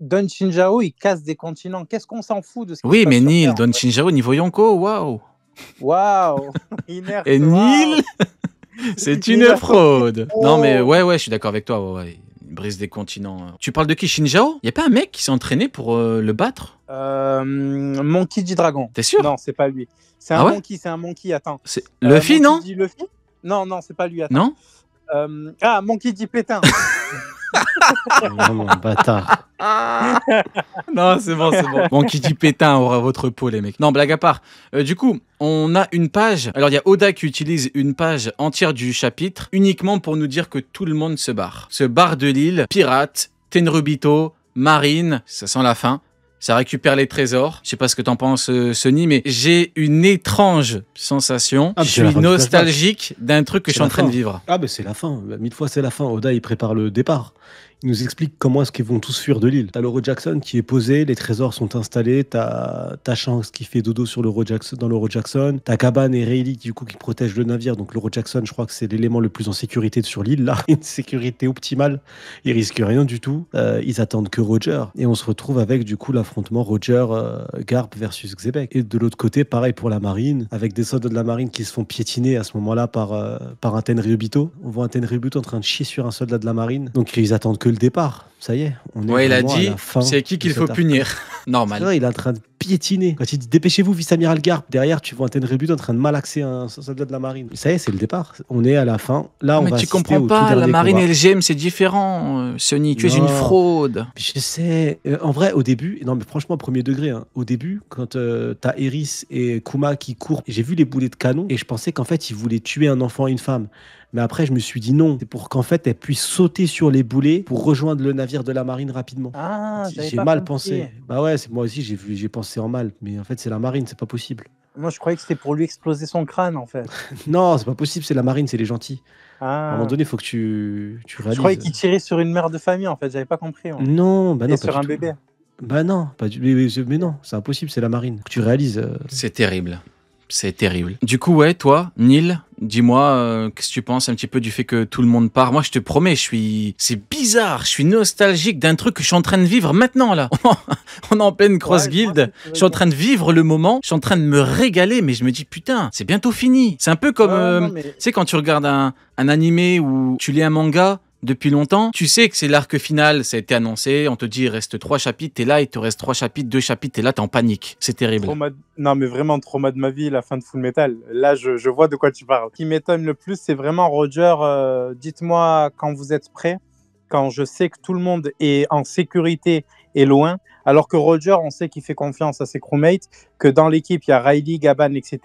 Don Chinjao, il casse des continents. Qu'est-ce qu'on s'en fout de ce qui se Oui, passe mais sur Neil, Terre, en Don fait. Shinjao, niveau Yonko, waouh. Waouh, inerte, Et waouh. Neil, c'est Il une a sorti. fraude. Non, mais Oh. ouais, je suis d'accord avec toi. Ouais. Il brise des continents. Tu parles de qui, Shinjao? Y a pas un mec qui s'est entraîné pour le battre? Monkey D. Dragon. T'es sûr? Non, c'est pas lui. Ah ouais? C'est un monkey, attends. C'est Luffy, Monkey non? D. Luffy? Non, non, c'est pas lui, attends. Non? Monkey D. Pétain. Vraiment, bâtard. Non, c'est bon. Bon, qui dit pétain aura votre peau, les mecs. Non, blague à part. Du coup, on a une page. Alors, il y a Oda qui utilise une page entière du chapitre uniquement pour nous dire que tout le monde se barre. Se barre de l'île, pirate, Tenryubito, marine, ça sent la fin. Ça récupère les trésors. Je sais pas ce que t'en penses, Sony, mais j'ai une étrange sensation. Ah, Je c'est la suis fin du nostalgique d'un truc que je C'est suis en la train de fin. vivre. Ah, ben c'est la fin. 1000 fois, c'est la fin. Oda, il prépare le départ. Il nous explique comment est-ce qu'ils vont tous fuir de l'île. T'as l'Euro Jackson qui est posé, les trésors sont installés, t'as Shanks qui fait dodo sur l'Euro Jackson, dans l'Euro Jackson, t'as Kaban et Rayleigh du coup qui protègent le navire. Donc l'Euro Jackson, je crois que c'est l'élément le plus en sécurité sur l'île. Là, une sécurité optimale. Ils risquent rien du tout. Ils attendent que Roger. Et on se retrouve avec du coup l'affrontement Roger Garp versus Xebec. Et de l'autre côté, pareil pour la marine, avec des soldats de la marine qui se font piétiner à ce moment-là par un Tenryubito. On voit un Tenryubito en train de chier sur un soldat de la marine. Donc ils attendent que le départ. Ça y est, on est Ouais, il a vraiment à dit, la fin c'est qui de qu'il faut cet arc. punir. C'est Normal. vrai, il est en train de piétiner. Quand il dit dépêchez-vous, vice-amiral Garp, derrière tu vois un Tenryubito en train de malaxer un soldat de la marine. Ça y est, c'est le départ. On est à la fin. Là, on Mais va tu assister comprends au tout pas, la dernier marine combat. et le GM, c'est différent, Sony. Tu es Non. une fraude. Je sais. En vrai, au début, non mais franchement, premier degré, hein, au début, quand t'as Eris et Kuma qui courent, j'ai vu les boulets de canon et je pensais qu'en fait, ils voulaient tuer un enfant et une femme. Mais après, je me suis dit non. C'est pour qu'en fait, elle puisse sauter sur les boulets pour rejoindre le navire de la marine rapidement. Ah, j'avais J'ai pas mal compris. pensé. Bah ouais, moi aussi, j'ai pensé en mal. Mais en fait, c'est la marine, c'est pas possible. Moi, je croyais que c'était pour lui exploser son crâne, en fait. Non, c'est pas possible, c'est la marine, c'est les gentils. À un moment Ah. donné, il faut que tu Je réalises. croyais qu'il tirait sur une mère de famille, en fait. J'avais pas compris. Moi. Non, bah non, Et pas sur du un tout. bébé. Bah non, mais non, c'est impossible, c'est la marine. Faut que tu réalises. C'est terrible. C'est terrible. Du coup, ouais, toi, Neil, dis-moi, qu'est-ce que tu penses un petit peu du fait que tout le monde part? Moi, je te promets, c'est bizarre, je suis nostalgique d'un truc que je suis en train de vivre maintenant, là. On est en pleine Cross Ouais, Guild. Je suis en train de vivre le moment, je suis en train de me régaler, mais je me dis, putain, c'est bientôt fini. C'est un peu comme, tu sais, quand tu regardes un animé ou tu lis un manga depuis longtemps, tu sais que c'est l'arc final, ça a été annoncé, on te dit il reste 3 chapitres, t'es là, il te reste 3 chapitres, 2 chapitres, t'es là, t'es en panique. C'est terrible. Non, mais vraiment, trauma de ma vie, la fin de Full Metal. Là, je vois de quoi tu parles. Ce qui m'étonne le plus, c'est vraiment Roger. Dites-moi quand vous êtes prêts, quand je sais que tout le monde est en sécurité et loin, alors que Roger, on sait qu'il fait confiance à ses crewmates, que dans l'équipe, il y a Riley, Gaban, etc.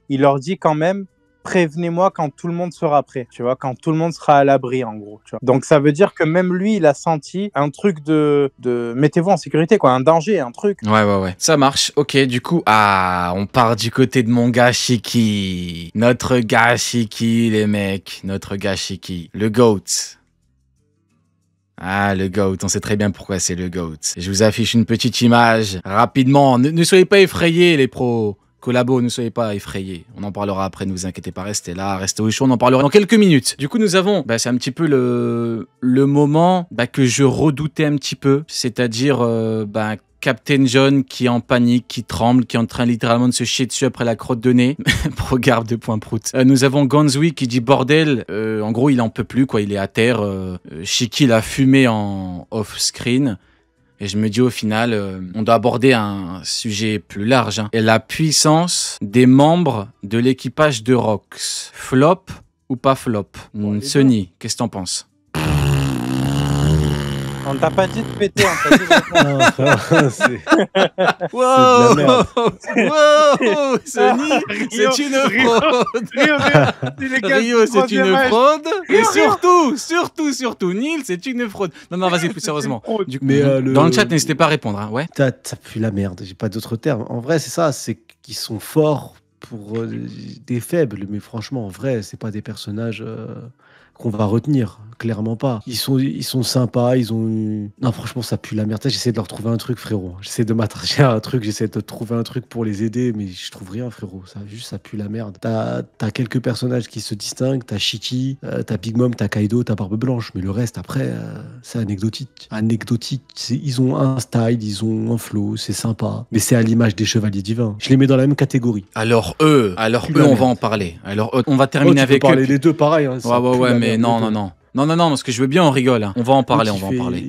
Il leur dit quand même, prévenez-moi quand tout le monde sera prêt, tu vois, quand tout le monde sera à l'abri, en gros, tu vois. Donc, ça veut dire que même lui, il a senti un truc de mettez-vous en sécurité, quoi, un danger, un truc. Ouais. Ça marche. Ok, du coup, on part du côté de mon gars Shiki. Notre gars Shiki, les mecs. Notre gars Shiki. Le GOAT. Ah, le GOAT, on sait très bien pourquoi c'est le GOAT. Je vous affiche une petite image, rapidement. Ne soyez pas effrayés, les pros. Collabo, ne soyez pas effrayés. On en parlera après, ne vous inquiétez pas, restez là, restez au chaud, on en parlera dans quelques minutes. Du coup, nous avons, c'est un petit peu le moment que je redoutais un petit peu, c'est-à-dire Captain John qui est en panique, qui tremble, qui est en train littéralement de se chier dessus après la crotte de nez. Regarde de point prout. Nous avons Gonzui qui dit bordel, en gros il en peut plus, quoi, il est à terre. Shiki l'a fumé en off-screen. Et je me dis au final, on doit aborder un sujet plus large. Hein. Et la puissance des membres de l'équipage de Rox. Flop ou pas flop? Sony, qu'est-ce que t'en penses? On t'a pas dit de péter, on t'a dit de... Non, frère, c'est Wow, de la merde. wow, Sony, c'est une fraude. Rio, c'est une fraude. Et surtout, Neil, c'est une fraude. Non, vas-y, plus sérieusement. Du coup, Mais, dans le chat, n'hésitez pas à répondre. Hein, ouais. Ça pue la merde, j'ai pas d'autres termes. En vrai, c'est ça, c'est qu'ils sont forts pour des faibles, mais franchement, en vrai, c'est pas des personnages qu'on va retenir. clairement pas. Ils sont sympas, ils ont... Non, franchement, ça pue la merde. J'essaie de leur trouver un truc, frérot. J'essaie de m'attacher à un truc, j'essaie de trouver un truc pour les aider, mais je trouve rien, frérot. Ça pue la merde. T'as quelques personnages qui se distinguent, t'as Shiki, t'as Big Mom, t'as Kaido, t'as Barbe Blanche, mais le reste, après, c'est anecdotique. Ils ont un style, ils ont un flow, c'est sympa, mais c'est à l'image des Chevaliers Divins. Je les mets dans la même catégorie. Alors eux, on va en parler. Alors on va terminer avec eux. Parler les deux pareil. Hein, ouais, mais non, parce que je veux bien, on rigole. Hein. On va en parler,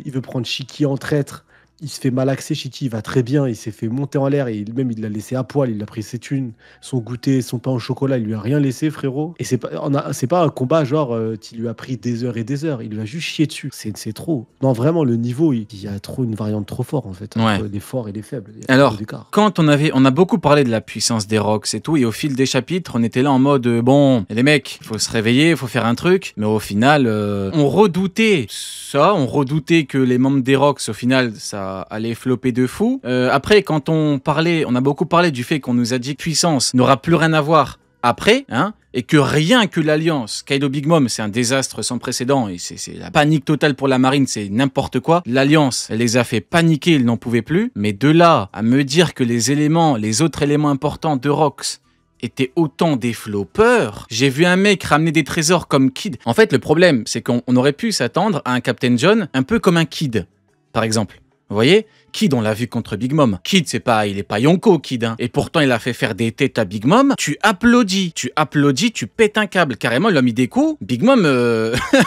Il veut prendre Shiki en traître. Il se fait malaxer, Shiki, il va très bien, il s'est fait monter en l'air, et il l'a laissé à poil, il a pris ses thunes, son goûter, son pain au chocolat, il lui a rien laissé, frérot. Et c'est pas un combat genre, qui lui a pris des heures et des heures, il lui a juste chié dessus. C'est trop. Non, vraiment, le niveau, il y a trop une variante trop forte, en fait, entre les forts et les faibles. Alors, quand on a beaucoup parlé de la puissance des Rocks et tout, et au fil des chapitres, on était là en mode, bon, les mecs, il faut se réveiller, il faut faire un truc, mais au final, on redoutait ça, on redoutait que les membres des Rocks, au final, ça allait flopper de fou. Après, quand on a beaucoup parlé du fait qu'on nous a dit que puissance n'aura plus rien à voir après, hein, et que rien que l'alliance Kaido Big Mom, c'est un désastre sans précédent, et c'est la panique totale pour la marine, c'est n'importe quoi. L'alliance, elle les a fait paniquer, ils n'en pouvaient plus. Mais de là à me dire que les autres éléments importants de Rocks étaient autant des floppers. J'ai vu un mec ramener des trésors comme Kid. En fait, le problème, c'est qu'on aurait pu s'attendre à un Captain John un peu comme un Kid, par exemple. Vous voyez, Kid, on l'a vu contre Big Mom. Kid, il est pas Yonko, Kid. Hein. Et pourtant, il a fait faire des têtes à Big Mom. Tu applaudis, tu pètes un câble. Carrément, il a mis des coups. Big Mom,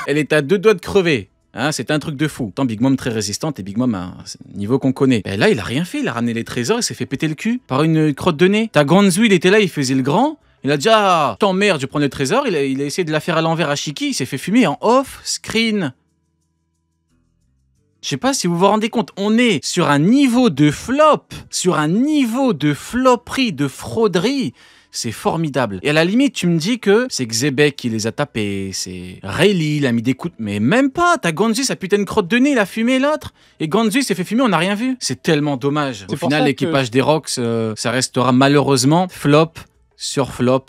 elle est à 2 doigts de crever. Hein, c'est un truc de fou. Tant Big Mom très résistante et Big Mom à un niveau qu'on connaît. Et là, il a rien fait. Il a ramené les trésors, il s'est fait péter le cul par une crotte de nez. T'as Gonzu, il était là, il faisait le grand. Il a dit, ah, t'emmerdes, je prends les trésors. Il a essayé de la faire à l'envers à Shiki. Il s'est fait fumer en off-screen. Je sais pas si vous vous rendez compte, on est sur un niveau de flop, sur un niveau de floperie, de frauderie. C'est formidable. Et à la limite, tu me dis que c'est Xebec qui les a tapés, c'est Rayleigh, il a mis des coups de... Mais même pas, t'as Gonzu, sa putain de crotte de nez, il a fumé l'autre. Et Gonzu s'est fait fumer, on n'a rien vu. C'est tellement dommage. Au final, l'équipage des Rocks, ça restera malheureusement flop sur flop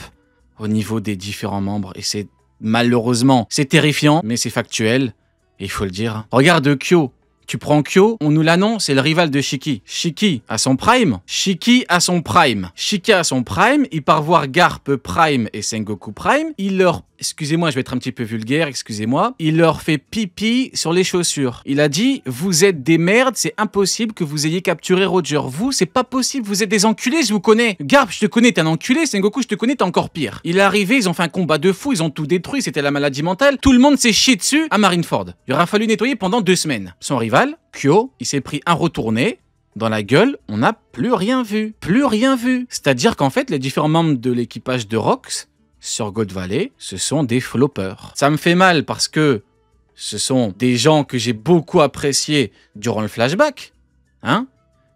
au niveau des différents membres. Et c'est malheureusement, c'est terrifiant, mais c'est factuel. Et il faut le dire. Regarde Kyo. Tu prends Kyo, on nous l'annonce, c'est le rival de Shiki. Shiki à son prime. Shiki à son prime, il part voir Garp Prime et Sengoku Prime. Il leur... Excusez-moi, je vais être un petit peu vulgaire, excusez-moi. Il leur fait pipi sur les chaussures. Il a dit, vous êtes des merdes, c'est impossible que vous ayez capturé Roger. Vous, c'est pas possible, vous êtes des enculés, je vous connais. Garp, je te connais, t'es un enculé. Sengoku, je te connais, t'es encore pire. Il est arrivé, ils ont fait un combat de fou, ils ont tout détruit, c'était la maladie mentale. Tout le monde s'est chié dessus à Marineford. Il aura fallu nettoyer pendant 2 semaines. Son rival, Kyo, il s'est pris un retourné. Dans la gueule, on n'a plus rien vu. Plus rien vu. C'est-à-dire qu'en fait, les différents membres de l'équipage de Rocks sur God Valley, ce sont des floppers. Ça me fait mal parce que ce sont des gens que j'ai beaucoup appréciés durant le flashback, hein.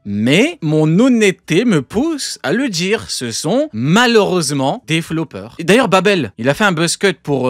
Mais mon honnêteté me pousse à le dire, ce sont malheureusement des floppers. Et d'ailleurs, Babel, il a fait un buzz cut pour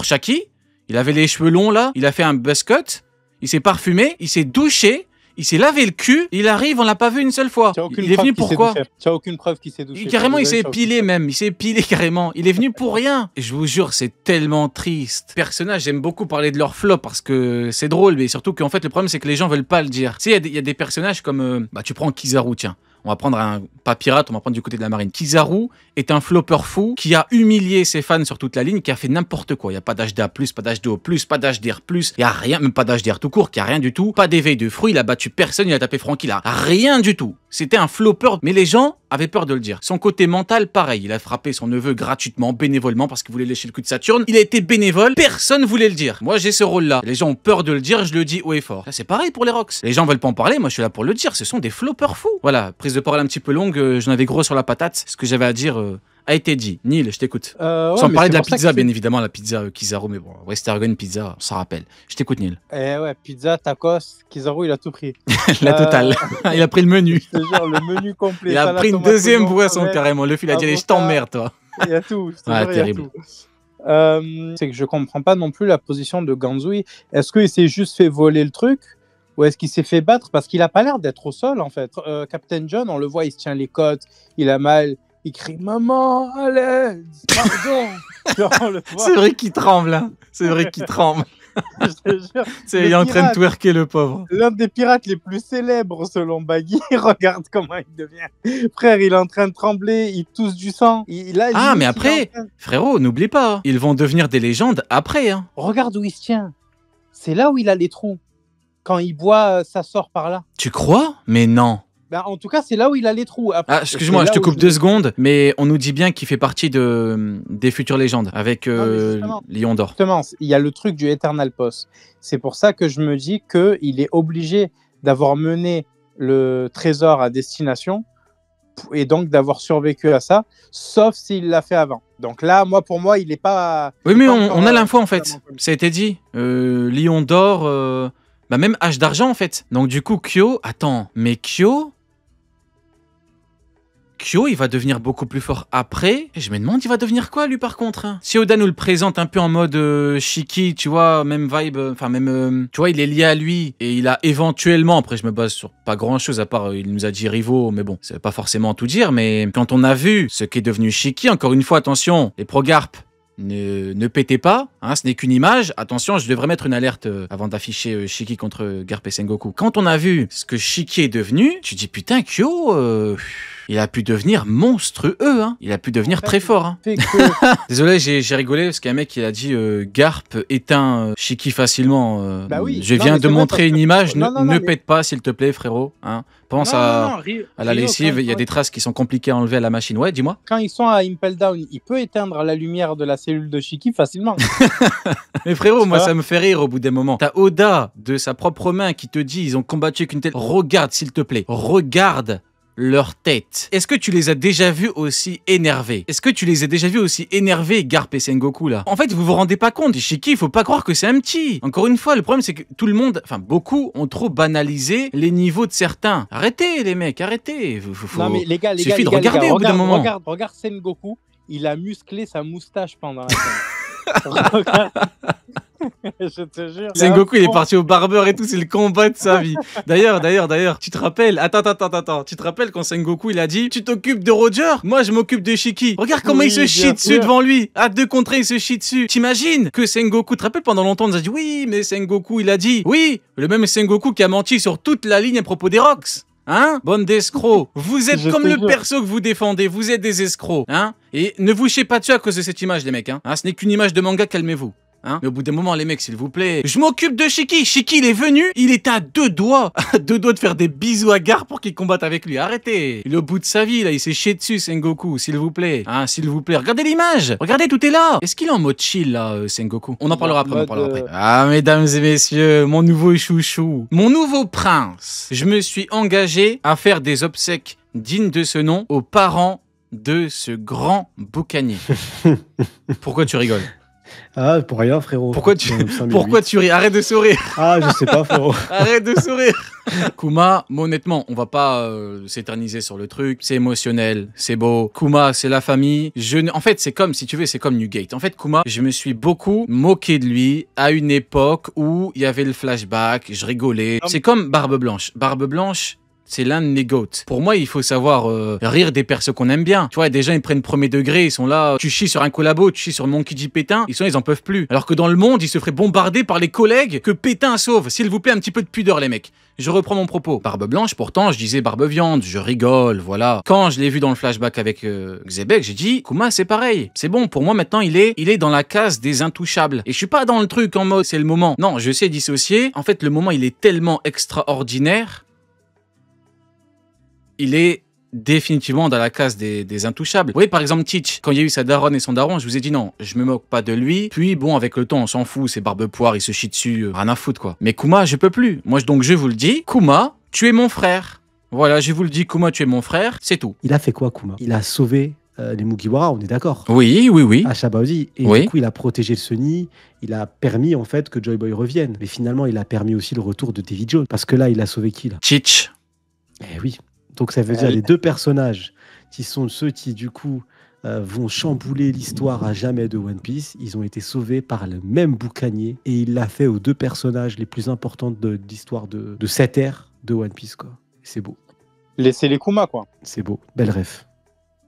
Shaki. Il avait les cheveux longs là, il a fait un buzz cut, il s'est parfumé, il s'est douché. Il s'est lavé le cul, il arrive, on l'a pas vu une seule fois. Il est venu pourquoi? Tu as aucune preuve qu'il s'est douché. Carrément, il s'est épilé même, il s'est épilé carrément. Il est venu pour rien. Et je vous jure, c'est tellement triste. Personnages, j'aime beaucoup parler de leur flop parce que c'est drôle, mais surtout qu'en fait, le problème, c'est que les gens veulent pas le dire. Tu sais, il y a des personnages comme... tu prends Kizaru, tiens. On va prendre pas pirate, on va prendre du côté de la marine. Kizaru est un flopper fou qui a humilié ses fans sur toute la ligne, qui a fait n'importe quoi. Il n'y a pas d'HDA+, pas d'HDO+, pas d'HDR+, il n'y a rien, même pas d'HDR tout court, qui a rien du tout. Pas d'éveil de fruits, il a battu personne, il a tapé Franky, il a rien du tout. C'était un flopper, mais les gens avaient peur de le dire. Son côté mental, pareil, il a frappé son neveu gratuitement, bénévolement, parce qu'il voulait lécher le cul de Saturne. Il a été bénévole, personne voulait le dire. Moi, j'ai ce rôle-là. Les gens ont peur de le dire, je le dis haut et fort. Là, c'est pareil pour les Rocks. Les gens veulent pas en parler, moi, je suis là pour le dire. Ce sont des floppers fous. Voilà, prise de parole un petit peu longue, j'en avais gros sur la patate. Ce que j'avais à dire a été dit. Neil, je t'écoute. Sans parler de la pizza, bien évidemment, la pizza Kizaru, mais bon, Westergon pizza, on s'en rappelle. Je t'écoute, Neil. Ouais, pizza, tacos, Kizaru, il a tout pris. La totale. Il a pris le menu. Je te jure, le menu complet. Il a pris une deuxième boisson carrément. Le fil a dit, allez, je t'emmerde, toi. Il y a tout. Terrible. C'est que je comprends pas non plus la position de Ganzui. Est-ce qu'il s'est juste fait voler le truc? Ou est-ce qu'il s'est fait battre? Parce qu'il a pas l'air d'être au sol, en fait. Captain John, on le voit, il se tient les côtes, il a mal, il crie « Maman, à l'aide, pardon !» C'est vrai qu'il tremble, hein. C'est vrai qu'il tremble. Je te jure. Il est en train de twerker, le pauvre. L'un des pirates les plus célèbres selon Baggy, regarde comment il devient. Frère, il est en train de trembler, il tousse du sang. Ah, mais après, frérot, n'oublie pas, ils vont devenir des légendes après. Hein. Regarde où il se tient. C'est là où il a les trous. Quand il boit, ça sort par là. Tu crois? Mais non. Bah, en tout cas, c'est là où il a les trous. Après, excuse-moi, je te coupe 2 secondes, mais on nous dit bien qu'il fait partie des futures légendes avec Lion d'Or. Justement, il y a le truc du Eternal Pause. C'est pour ça que je me dis qu'il est obligé d'avoir mené le trésor à destination et donc d'avoir survécu à ça, sauf s'il l'a fait avant. Donc là, pour moi, il n'est pas... Oui, mais on a l'info en fait. Ça a été dit. Lion d'Or, même H d'argent en fait. Donc du coup, Kyo... Attends, mais Kyo, il va devenir beaucoup plus fort après. Et je me demande, il va devenir quoi, lui, par contre, hein. Si Oda nous le présente un peu en mode Shiki, tu vois, même vibe, enfin, même, tu vois, il est lié à lui, et il a éventuellement, après, je me base sur pas grand-chose, à part, il nous a dit rivaux, mais bon, ça veut pas forcément tout dire, mais quand on a vu ce qu'est devenu Shiki, encore une fois, attention, les progarpes, ne pétez pas, hein, ce n'est qu'une image. Attention, je devrais mettre une alerte avant d'afficher Shiki contre Garp et Sengoku. Quand on a vu ce que Shiki est devenu, tu dis putain, Kyo, il a pu devenir monstrueux, hein. Il a pu devenir très fort. Hein. Désolé, j'ai rigolé parce qu'un mec il a dit Garp éteint Shiki facilement. Bah oui. Je viens de montrer une image. Ne pète pas, s'il te plaît, frérot. Hein. Pense à la lessive. Il y a des traces qui sont compliquées à enlever à la machine. Ouais, dis-moi. Quand ils sont à Impel Down, il peut éteindre la lumière de la cellule de Shiki facilement. Mais frérot, moi ça me fait rire au bout d'un moment. T'as Oda de sa propre main qui te dit ils ont combattu avec une telle. Regarde, s'il te plaît. Regarde leur tête. Est-ce que tu les as déjà vus aussi énervés? Est-ce que tu les as déjà vus aussi énervés, Garp et Sengoku, là? En fait, vous vous rendez pas compte, Shiki, il faut pas croire que c'est un petit. Encore une fois, le problème, c'est que tout le monde, enfin, beaucoup ont trop banalisé les niveaux de certains. Arrêtez, les mecs, arrêtez. Non, mais les gars, suffit de regarder au bout d'un moment. Regarde Sengoku, il a musclé sa moustache pendant la scène. Je te jure. Sengoku, il est parti au barbeur et tout, c'est le combat de sa vie. D'ailleurs, tu te rappelles, attends, tu te rappelles quand Sengoku, il a dit, tu t'occupes de Roger, moi je m'occupe de Shiki. Regarde comment il se chie dessus devant lui. À 2 contre 1, il se chie dessus. T'imagines que Sengoku, tu te rappelles, pendant longtemps, on nous a dit, oui, mais Sengoku, il a dit, oui, le même Sengoku qui a menti sur toute la ligne à propos des Rocks. Hein? Bande d'escrocs. Vous êtes comme le perso que vous défendez, vous êtes des escrocs. Hein? Et ne vous chiez pas dessus à cause de cette image, les mecs. Hein? Ce n'est qu'une image de manga, calmez-vous. Hein? Mais au bout d'un moment, les mecs, s'il vous plaît, je m'occupe de Shiki. Shiki, il est venu, il était à 2 doigts, de faire des bisous à Garp pour qu'il combatte avec lui. Arrêtez. Il est au bout de sa vie, là, il s'est chié dessus, Sengoku, s'il vous plaît. Hein, s'il vous plaît, regardez l'image. Regardez, tout est là. Est-ce qu'il est en mode chill, là, Sengoku? On en parlera après, Ah, mesdames et messieurs, mon nouveau chouchou, mon nouveau prince. Je me suis engagé à faire des obsèques dignes de ce nom aux parents de ce grand boucanier. Pourquoi tu rigoles? Ah, pour rien, frérot. Pourquoi tu ris? Arrête de sourire. Ah, je sais pas, frérot. Arrête de sourire. Kuma, honnêtement, on va pas s'éterniser sur le truc. C'est émotionnel, c'est beau. Kuma, c'est la famille. En fait, c'est comme, si tu veux, c'est comme Newgate. En fait, Kuma, je me suis beaucoup moqué de lui à une époque où il y avait le flashback, je rigolais. C'est comme Barbe Blanche. Barbe Blanche, c'est l'un de mes goats. Pour moi, il faut savoir rire des persos qu'on aime bien. Tu vois, des gens, ils prennent premier degré, ils sont là, tu chies sur un collabo, tu chies sur Monkey D. Pétain, ils en peuvent plus. Alors que dans le monde, ils se feraient bombarder par les collègues que Pétain sauve. S'il vous plaît, un petit peu de pudeur, les mecs. Je reprends mon propos. Barbe Blanche, pourtant, je disais Barbe Viande, je rigole, voilà. Quand je l'ai vu dans le flashback avec Xebec, j'ai dit, Kuma, c'est pareil. C'est bon, pour moi, maintenant, il est dans la case des intouchables. Et je suis pas dans le truc en mode, c'est le moment. Non, je sais dissocier. En fait, le moment, il est tellement extraordinaire. Il est définitivement dans la case des intouchables. Vous voyez, par exemple, Teach, quand il y a eu sa daronne et son daron, je vous ai dit non, je me moque pas de lui. Puis bon, avec le temps, on s'en fout, c'est barbe poire, il se chie dessus, rien à foutre, quoi. Mais Kuma, je peux plus. Moi, donc, je vous le dis, Kuma, tu es mon frère. Voilà, je vous le dis, Kuma, tu es mon frère, c'est tout. Il a fait quoi, Kuma? Il a sauvé les Mugiwara, on est d'accord? Oui. À Shabaozi. Et du coup, il a protégé le Sunny, il a permis, en fait, que Joy Boy revienne. Mais finalement, il a permis aussi le retour de Davy Jones. Parce que là, il a sauvé qui, là? Teach. Eh oui. Donc ça veut dire les 2 personnages qui sont ceux qui du coup vont chambouler l'histoire à jamais de One Piece, ils ont été sauvés par le même boucanier et il l'a fait aux 2 personnages les plus importants de l'histoire de cette ère de One Piece, quoi. C'est beau. C'est les Kuma, quoi. C'est beau. Belle ref.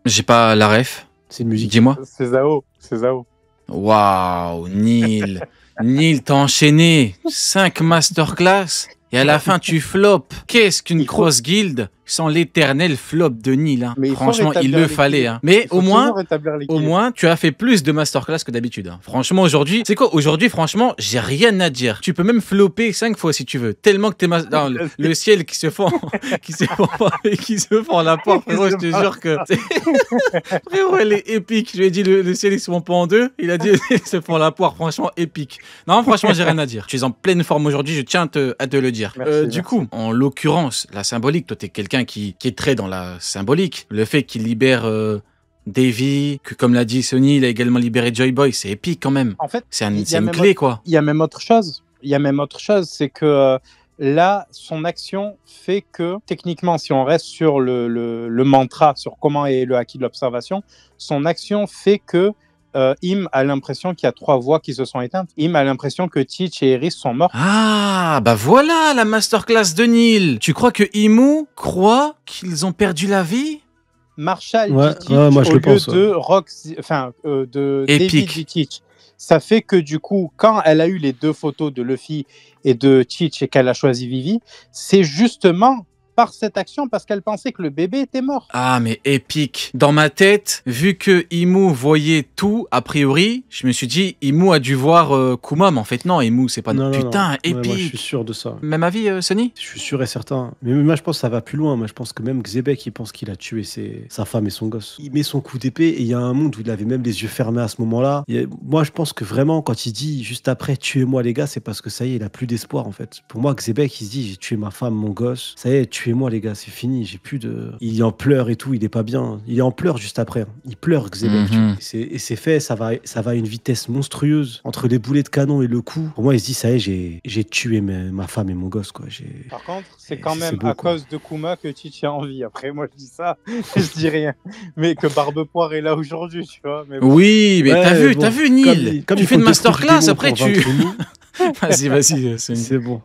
J'ai pas la ref. C'est une musique. Dis-moi. C'est Zao. Waouh, Neil. Neil, t'as enchaîné 5 masterclass et à la fin tu flops. Qu'est-ce qu'une cross guild sans l'éternel flop de Neil, hein. Franchement, il le fallait. Hein. Mais au moins, tu as fait plus de masterclass que d'habitude. Hein. Franchement, aujourd'hui, c'est quoi? Aujourd'hui, franchement, j'ai rien à dire. Tu peux même flopper 5 fois si tu veux. Tellement que t'es le ciel qui se fend, qui se fend la porte. Frérot, je te jure que frérot, elle est épique. Je lui ai dit le ciel il se fend pas en deux. Il a dit il se fend la poire. Franchement, épique. Non, franchement, j'ai rien à dire. Tu es en pleine forme aujourd'hui. Je tiens à te le dire. Merci, du coup, en l'occurrence, la symbolique, toi, t'es quelqu'un qui est très dans la symbolique. Le fait qu'il libère Davy, que comme l'a dit Sony, il a également libéré Joy Boy, c'est épique quand même. En fait, c'est une clé, quoi. Il y a même autre chose. C'est que là, son action fait que, techniquement, si on reste sur le mantra, sur comment est le haki de l'observation, son action fait que Im a l'impression qu'il y a 3 voix qui se sont éteintes. Im a l'impression que Teach et Eris sont morts. Ah, bah voilà la masterclass de Neil. Tu crois que Imu croit qu'ils ont perdu la vie? Marshall dit Teach au lieu de Rox, de David dit Teach. Ça fait que du coup, quand elle a eu les 2 photos de Luffy et de Teach et qu'elle a choisi Vivi, c'est justement par cette action parce qu'elle pensait que le bébé était mort. Ah, mais épique. Dans ma tête, vu que Imu voyait tout, a priori, je me suis dit, Imu a dû voir Kuma, mais en fait, non, Imu, c'est pas... Putain, épique. Ouais, moi, je suis sûr de ça. Même avis, Sonny? Je suis sûr et certain. Mais moi, je pense que ça va plus loin. Moi, je pense que même Xebec, il pense qu'il a tué sa femme et son gosse. Il met son coup d'épée et il y a un monde où il avait même les yeux fermés à ce moment-là. Moi, je pense que vraiment, quand il dit juste après, tuez-moi les gars, c'est parce que ça y est, il a plus d'espoir, en fait. Pour moi, Xebec, il se dit, j'ai tué ma femme, mon gosse. Ça y est, tuez-moi les gars, c'est fini, j'ai plus de... Il est en pleurs et tout, il est pas bien. Il est en pleurs juste après. Il pleure, Xebec. Et c'est fait, ça va à une vitesse monstrueuse. Entre les boulets de canon et le coup, pour moi, il se dit, ça y est, j'ai tué ma femme et mon gosse, quoi. Par contre, c'est quand même à cause de Kuma que Teach a envie. Après, moi, je dis ça, je dis rien. Mais que Barbepoire est là aujourd'hui, tu vois. Mais bon. Oui, mais t'as vu, Neil. Comme tu fais une masterclass, après tu... Vas-y, c'est bon.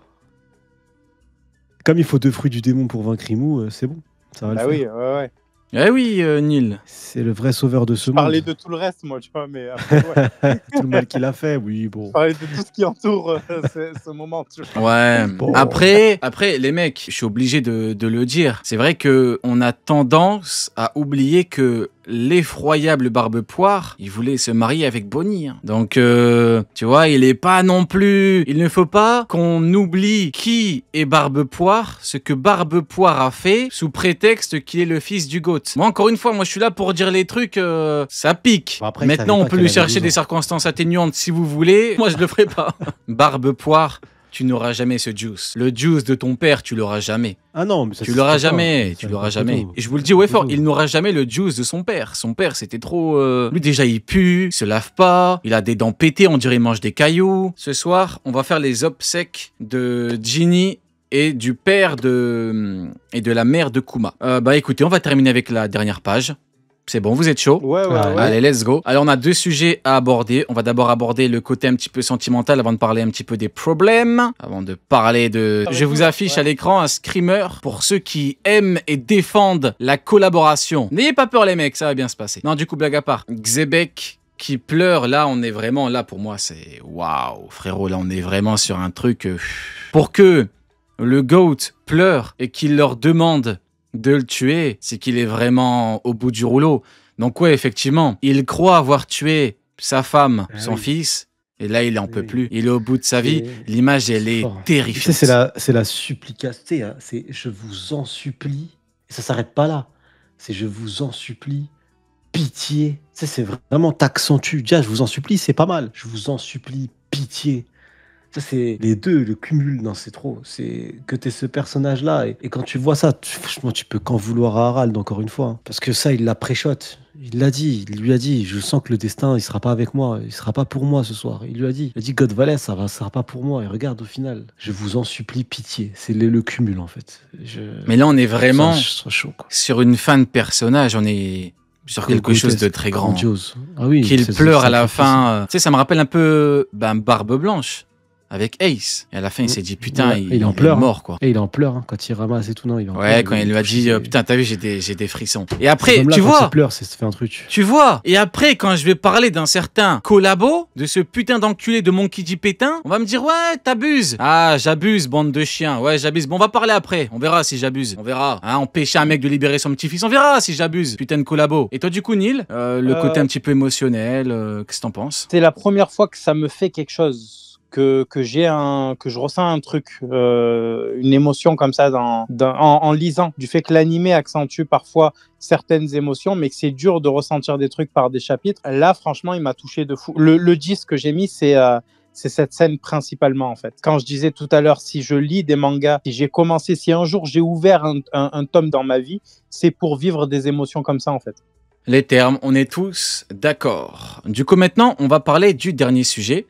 Comme il faut 2 fruits du démon pour vaincre Imu, c'est bon. Ça va le faire. Ouais. Eh oui, Neil. C'est le vrai sauveur de ce monde. Je parlais de tout le reste, moi, tu vois, mais après, tout le mal qu'il a fait, oui, bon. Je parlais de tout ce qui entoure ce moment, tu vois. Ouais. Bon. Après, les mecs, je suis obligé de le dire. C'est vrai qu'on a tendance à oublier que l'effroyable Barbepoire, il voulait se marier avec Bonnie. Hein. Donc, tu vois, il est pas non plus... Il ne faut pas qu'on oublie qui est Barbepoire, ce que Barbepoire a fait, sous prétexte qu'il est le fils du GOAT. Moi, encore une fois, je suis là pour dire les trucs, ça pique. Bon, après, maintenant, on peut lui chercher des circonstances atténuantes si vous voulez. Moi, je le ferai pas. Barbepoire, tu n'auras jamais ce juice. Le juice de ton père, tu l'auras jamais. Ah non, mais ça, tu l'auras jamais. Tu l'auras jamais. Et je vous le dis, ouais, fort, il n'aura jamais le juice de son père. Son père, c'était trop... Lui, déjà, il pue, il se lave pas, il a des dents pétées, on dirait il mange des cailloux. Ce soir, on va faire les obsèques de Ginny et du père et de la mère de Kuma. Bah écoutez, on va terminer avec la dernière page. C'est bon, vous êtes chaud? Ouais. Allez, let's go. Alors, on a 2 sujets à aborder. On va d'abord aborder le côté un petit peu sentimental avant de parler un petit peu des problèmes. Avant de parler de... Je vous affiche à l'écran un screamer pour ceux qui aiment et défendent la collaboration. N'ayez pas peur, les mecs, ça va bien se passer. Non, du coup, blague à part. Xebec qui pleure, là, on est vraiment... Là, pour moi, c'est... Waouh, frérot, là, on est vraiment sur un truc... Pour que le GOAT pleure et qu'il leur demande de le tuer, c'est qu'il est vraiment au bout du rouleau. Donc ouais, effectivement, il croit avoir tué sa femme, son fils, et là, il en peut plus. Il est au bout de sa vie. L'image, elle est terrifiante. C'est la supplication, hein. C'est « je vous en supplie ». Et ça s'arrête pas là. C'est « je vous en supplie, pitié ». C'est vraiment t'accentues. Déjà, « je vous en supplie », c'est pas mal. « Je vous en supplie, pitié ». Ça, c'est les deux, le cumul, non, c'est trop. C'est que t'es ce personnage-là. Et quand tu vois ça, franchement, tu peux qu'en vouloir à Harald, encore une fois. Hein. Parce que ça, il l'a pré-shot. Il l'a dit, il lui a dit, je sens que le destin, il sera pas avec moi. Il sera pas pour moi ce soir. Il lui a dit, God Valais, ça sera pas pour moi. Et regarde, au final, je vous en supplie, pitié. C'est le cumul, en fait. Mais là, on est vraiment sur une fin de personnage. On est... sur quelque chose de très grand. Grandiose. Ah oui, qu'il pleure à la fin. Tu sais, ça me rappelle un peu Barbe Blanche. avec Ace. Et à la fin, il s'est dit, putain, Ouais, il en est pleure. mort, quoi. Et il en pleure hein, quand il ramasse et tout. Non, il en pleure, Ouais, quand il lui a dit, putain, t'as vu, j'ai des frissons. Et Cet après, homme-là, tu quand vois, il pleure, c'est fait un truc. tu vois. Et après, quand je vais parler d'un certain collabo, de ce putain d'enculé de Monkey D. Pétain, on va me dire, ouais, t'abuses. Ah, j'abuse, bande de chiens. Ouais, j'abuse. Bon, on va parler après. On verra si j'abuse. On verra. Hein, empêcher un mec de libérer son petit-fils. On verra si j'abuse. Putain de collabo. Et toi, du coup, Neil, le côté un petit peu émotionnel, qu'est-ce que t'en penses? C'est la première fois que ça me fait quelque chose. Que je ressens un truc, une émotion comme ça en lisant, du fait que l'animé accentue parfois certaines émotions, mais que c'est dur de ressentir des trucs par des chapitres. Là, franchement, il m'a touché de fou. Le 10 que j'ai mis, c'est cette scène principalement, en fait. Quand je disais tout à l'heure, si je lis des mangas, si un jour j'ai ouvert un tome dans ma vie, c'est pour vivre des émotions comme ça, en fait. Les termes, on est tous d'accord. Du coup, maintenant, on va parler du dernier sujet.